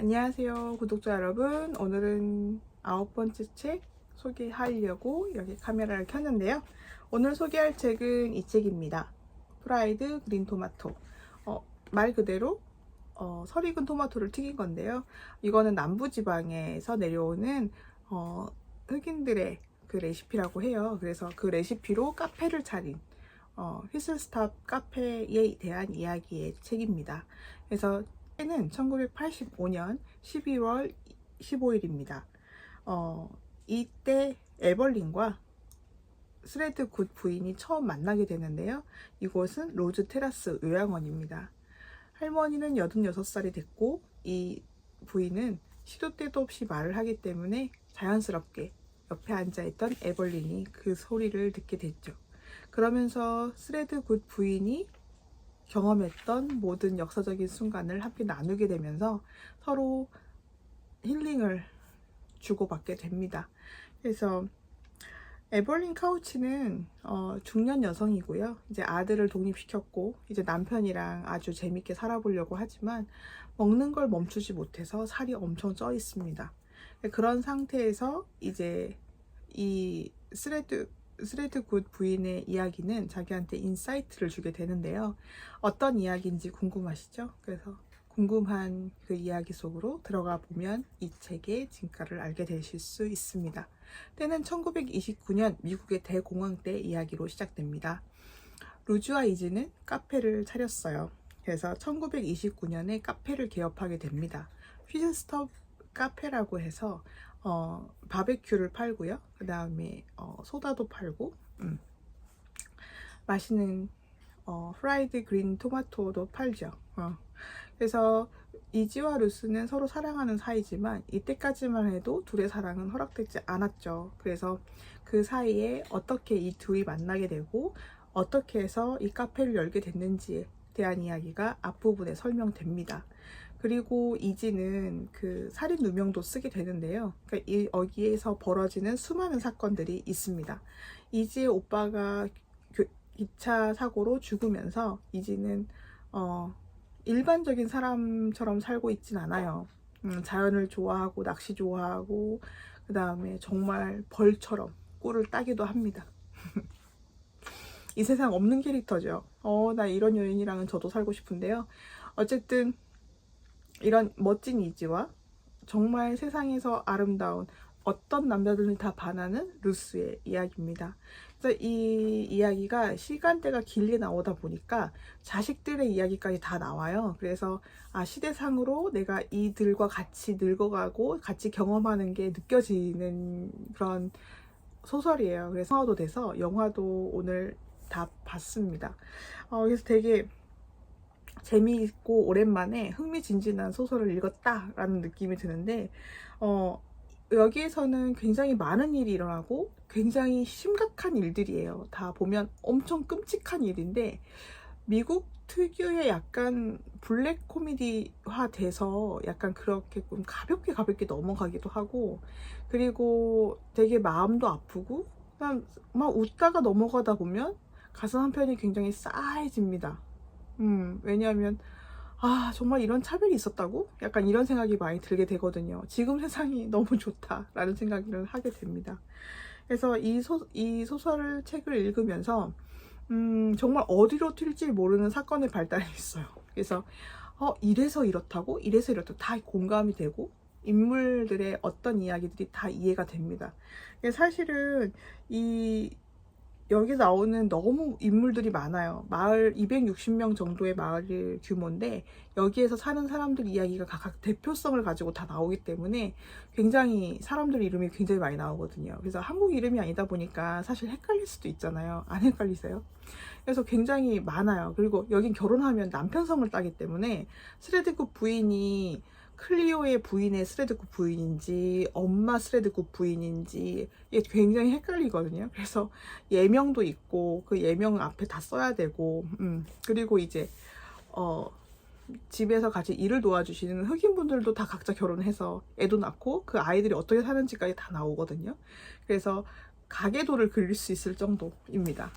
안녕하세요, 구독자 여러분. 오늘은 9번째 책 소개하려고 여기 카메라를 켰는데요. 오늘 소개할 책은 이 책입니다. 프라이드 그린 토마토. 말 그대로 설익은 토마토를 튀긴 건데요. 이거는 남부지방에서 내려오는 흑인들의 그 레시피라고 해요. 그래서 그 레시피로 카페를 차린 휘슬스탑 카페에 대한 이야기의 책입니다. 그래서 때는 1985년 12월 15일입니다. 이때 에벌린과 스레드 굿 부인이 처음 만나게 되는데요. 이곳은 로즈 테라스 요양원입니다. 할머니는 86살이 됐고 이 부인은 시도 때도 없이 말을 하기 때문에 자연스럽게 옆에 앉아있던 에벌린이 그 소리를 듣게 됐죠. 그러면서 스레드 굿 부인이 경험했던 모든 역사적인 순간을 함께 나누게 되면서 서로 힐링을 주고받게 됩니다. 그래서 에벌린 카우치는 중년 여성이고요. 이제 아들을 독립시켰고 이제 남편이랑 아주 재밌게 살아보려고 하지만 먹는 걸 멈추지 못해서 살이 엄청 쪄 있습니다. 그런 상태에서 이제 이 스레드 굿 부인의 이야기는 자기한테 인사이트를 주게 되는데요. 어떤 이야기인지 궁금하시죠? 그래서 궁금한 그 이야기 속으로 들어가 보면 이 책의 진가를 알게 되실 수 있습니다. 때는 1929년 미국의 대공황 때 이야기로 시작됩니다. 루즈와 이즈는 카페를 차렸어요. 그래서 1929년에 카페를 개업하게 됩니다. 휘즈스톱 카페라고 해서 바베큐를 팔고요. 그 다음에 소다도 팔고 맛있는 프라이드 그린 토마토도 팔죠. 그래서 이지와 루스는 서로 사랑하는 사이지만 이때까지만 해도 둘의 사랑은 허락되지 않았죠. 그래서 그 사이에 어떻게 이 둘이 만나게 되고 어떻게 해서 이 카페를 열게 됐는지에 대한 이야기가 앞부분에 설명됩니다. 그리고 이지는 그 살인 누명도 쓰게 되는데요. 그러니까 여기에서 벌어지는 수많은 사건들이 있습니다. 이지의 오빠가 기차 사고로 죽으면서 이지는 일반적인 사람처럼 살고 있진 않아요. 자연을 좋아하고 낚시 좋아하고 그 다음에 정말 벌처럼 꿀을 따기도 합니다. 이 세상 없는 캐릭터죠. 나 이런 여인이랑은 저도 살고 싶은데요. 어쨌든 이런 멋진 이지와 정말 세상에서 아름다운 어떤 남자들을 다 반하는 루스의 이야기입니다. 그래서 이 이야기가 시간대가 길게 나오다 보니까 자식들의 이야기까지 다 나와요. 그래서 시대상으로 내가 이들과 같이 늙어가고 같이 경험하는 게 느껴지는 그런 소설이에요. 그래서 영화도 돼서 영화도 오늘 다 봤습니다. 그래서 되게 재미있고 오랜만에 흥미진진한 소설을 읽었다라는 느낌이 드는데 여기에서는 굉장히 많은 일이 일어나고 굉장히 심각한 일들이에요. 다 보면 엄청 끔찍한 일인데 미국 특유의 약간 블랙 코미디화 돼서 약간 그렇게 좀 가볍게 넘어가기도 하고 그리고 되게 마음도 아프고 그냥 막 웃다가 넘어가다 보면 가슴 한편이 굉장히 싸해집니다. 왜냐하면 정말 이런 차별이 있었다고? 약간 이런 생각이 많이 들게 되거든요. 지금 세상이 너무 좋다라는 생각을 하게 됩니다. 그래서 이 소설을 책을 읽으면서 정말 어디로 튈지 모르는 사건의 발달이 있어요. 그래서 이래서 이렇다고? 이래서 이렇다고? 다 공감이 되고 인물들의 어떤 이야기들이 다 이해가 됩니다. 사실은 여기 나오는 너무 인물들이 많아요. 마을 260명 정도의 마을 규모인데 여기에서 사는 사람들 이야기가 각각 대표성을 가지고 다 나오기 때문에 굉장히 사람들 이름이 굉장히 많이 나오거든요. 그래서 한국 이름이 아니다 보니까 사실 헷갈릴 수도 있잖아요. 안 헷갈리세요? 그래서 굉장히 많아요. 그리고 여긴 결혼하면 남편 성을 따기 때문에 스레드굿 부인이 클리오의 부인의 스레드굿 부인인지 엄마 스레드굿 부인인지 이게 굉장히 헷갈리거든요. 그래서 예명도 있고 그 예명 앞에 다 써야 되고 그리고 이제 집에서 같이 일을 도와주시는 흑인분들도 다 각자 결혼해서 애도 낳고 그 아이들이 어떻게 사는지까지 다 나오거든요. 그래서 가계도를 그릴 수 있을 정도입니다.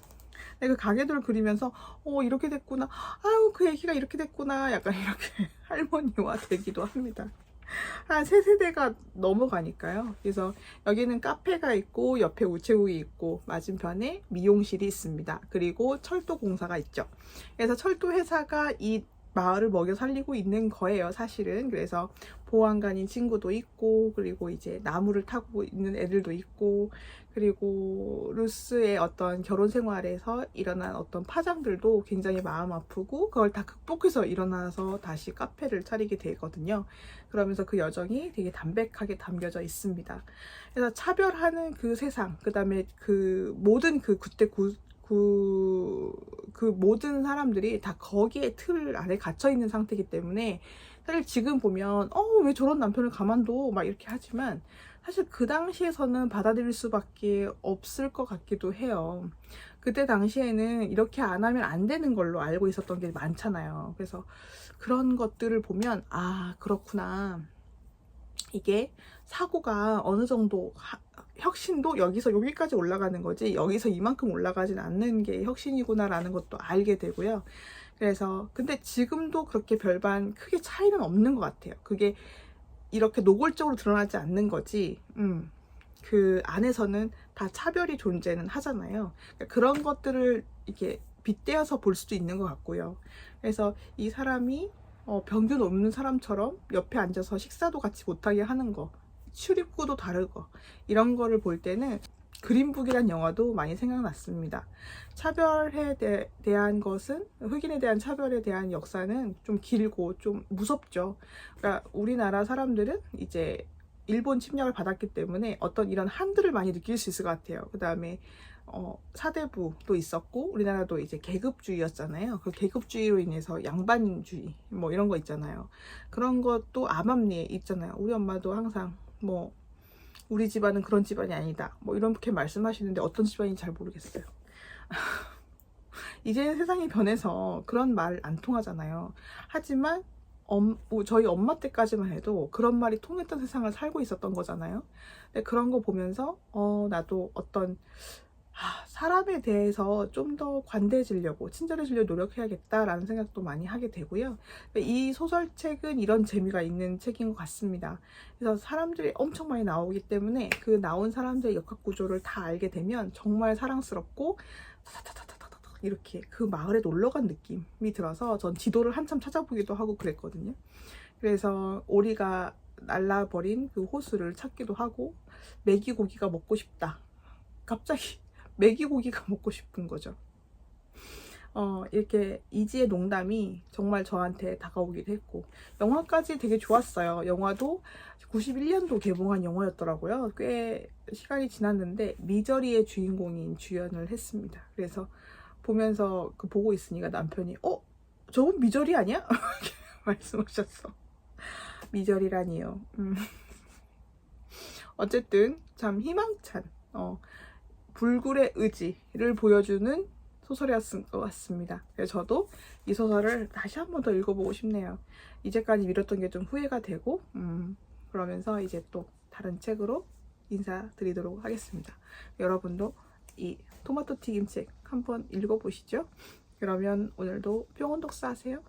그 가계도를 그리면서 이렇게 됐구나, 아유 그 애기가 이렇게 됐구나, 약간 이렇게 할머니와 되기도 합니다. 한 3세대가 넘어가니까요. 그래서 여기는 카페가 있고 옆에 우체국이 있고 맞은편에 미용실이 있습니다. 그리고 철도 공사가 있죠. 그래서 철도 회사가 이 마을을 먹여 살리고 있는 거예요, 사실은. 그래서 보안관인 친구도 있고, 그리고 이제 나무를 타고 있는 애들도 있고, 그리고 루스의 어떤 결혼 생활에서 일어난 어떤 파장들도 굉장히 마음 아프고, 그걸 다 극복해서 일어나서 다시 카페를 차리게 되거든요. 그러면서 그 여정이 되게 담백하게 담겨져 있습니다. 그래서 차별하는 그 세상, 그 다음에 그 모든 그때 그 모든 사람들이 다 거기에 틀 안에 갇혀 있는 상태이기 때문에 사실 지금 보면 왜 저런 남편을 가만둬 막 이렇게 하지만 사실 그 당시에서는 받아들일 수밖에 없을 것 같기도 해요. 그때 당시에는 이렇게 안 하면 안 되는 걸로 알고 있었던 게 많잖아요. 그래서 그런 것들을 보면 아, 그렇구나. 이게 사고가 어느 정도 혁신도 여기서 여기까지 올라가는 거지 여기서 이만큼 올라가진 않는 게 혁신이구나라는 것도 알게 되고요. 그래서 근데 지금도 그렇게 별반 크게 차이는 없는 것 같아요. 그게 이렇게 노골적으로 드러나지 않는 거지. 그 안에서는 다 차별이 존재는 하잖아요. 그러니까 그런 것들을 이렇게 빗대어서 볼 수도 있는 것 같고요. 그래서 이 사람이 평균 없는 사람처럼 옆에 앉아서 식사도 같이 못하게 하는 거, 출입구도 다르고 이런 거를 볼 때는 그린북이란 영화도 많이 생각났습니다. 차별에 대한 것은 흑인에 대한 차별에 대한 역사는 좀 길고 좀 무섭죠. 그러니까 우리나라 사람들은 이제 일본 침략을 받았기 때문에 어떤 이런 한들을 많이 느낄 수 있을 것 같아요. 그 다음에 사대부도 있었고 우리나라도 이제 계급주의였잖아요. 그 계급주의로 인해서 양반주의 뭐 이런 거 있잖아요. 그런 것도 암암리에 있잖아요. 우리 엄마도 항상 뭐 우리 집안은 그런 집안이 아니다 뭐 이렇게 말씀하시는데 어떤 집안인지 잘 모르겠어요. 이제 세상이 변해서 그런 말 안 통하잖아요. 하지만 저희 엄마 때까지만 해도 그런 말이 통했던 세상을 살고 있었던 거잖아요. 근데 그런 거 보면서 나도 어떤 사람에 대해서 좀 더 관대해지려고 친절해지려고 노력해야겠다라는 생각도 많이 하게 되고요. 이 소설책은 이런 재미가 있는 책인 것 같습니다. 그래서 사람들이 엄청 많이 나오기 때문에 그 나온 사람들의 역학 구조를 다 알게 되면 정말 사랑스럽고 이렇게 그 마을에 놀러 간 느낌이 들어서 전 지도를 한참 찾아보기도 하고 그랬거든요. 그래서 오리가 날라버린 그 호수를 찾기도 하고 메기고기가 먹고 싶다. 갑자기 메기고기가 먹고 싶은 거죠. 이렇게 이지의 농담이 정말 저한테 다가오기도 했고 영화까지 되게 좋았어요. 영화도 91년도 개봉한 영화였더라고요. 꽤 시간이 지났는데 미저리의 주인공인 주연을 했습니다. 그래서 보면서 보고 있으니까 남편이 저건 미저리 아니야? 이렇게 말씀하셨어. 미저리라니요. 어쨌든 참 희망찬 불굴의 의지를 보여주는 소설이었을 것 같습니다. 그래서 저도 이 소설을 다시 한 번 더 읽어보고 싶네요. 이제까지 미뤘던 게 좀 후회가 되고 그러면서 이제 또 다른 책으로 인사드리도록 하겠습니다. 여러분도 이 토마토 튀김 책 한번 읽어보시죠. 그러면 오늘도 평온독서 하세요.